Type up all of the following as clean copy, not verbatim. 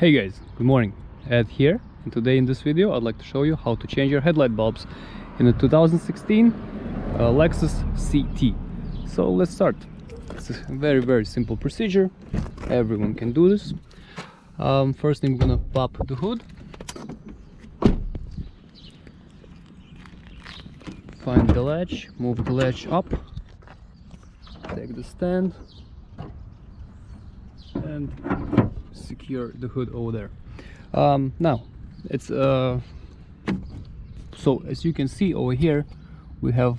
Hey guys, good morning. Ed here, and today in this video I'd like to show you how to change your headlight bulbs in a 2016 Lexus CT. So let's start. It's a very simple procedure. Everyone can do this. First thing, we're gonna pop the hood, find the latch, move the latch up, take the stand and secure the hood over there. Now it's so as you can see over here we have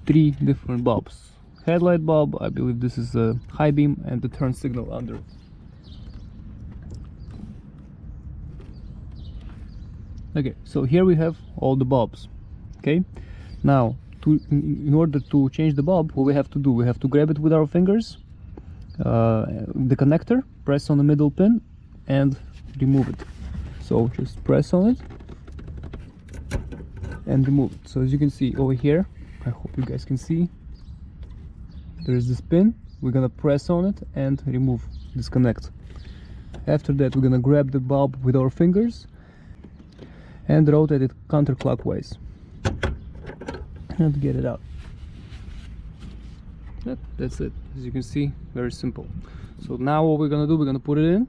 three different bulbs. Headlight bulb, I believe this is a high beam, and the turn signal under. Okay, so here we have all the bulbs. Okay, now in order to change the bulb, what we have to do, we have to grab it with our fingers, the connector, press on the middle pin and remove it. So just press on it and remove it. So as you can see over here, I hope you guys can see, there is this pin. We're gonna press on it and remove, disconnect. After that, we're gonna grab the bulb with our fingers and rotate it counterclockwise and get it out. That's it. As you can see, very simple. So now what we're gonna do, we're gonna put it in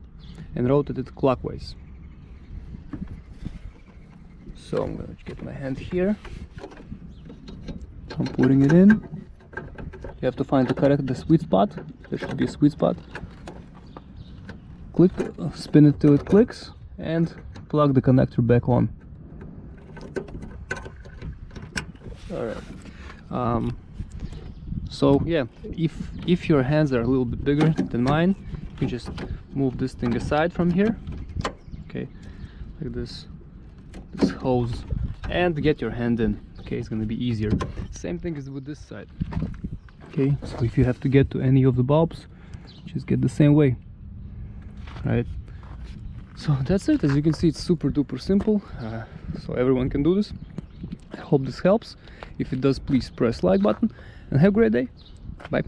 and rotate it clockwise. So I'm gonna get my hand here, I'm putting it in. You have to find the sweet spot. There should be a sweet spot. Click, spin it till it clicks and plug the connector back on. Alright. So yeah, if your hands are a little bit bigger than mine, you just move this thing aside from here, okay, like this hose, and get your hand in. Okay, it's gonna be easier. Same thing is with this side. Okay, so if you have to get to any of the bulbs, just get the same way. Right. So that's it. As you can see, it's super duper simple. So everyone can do this. I hope this helps. If it does, please press like button and have a great day. Bye.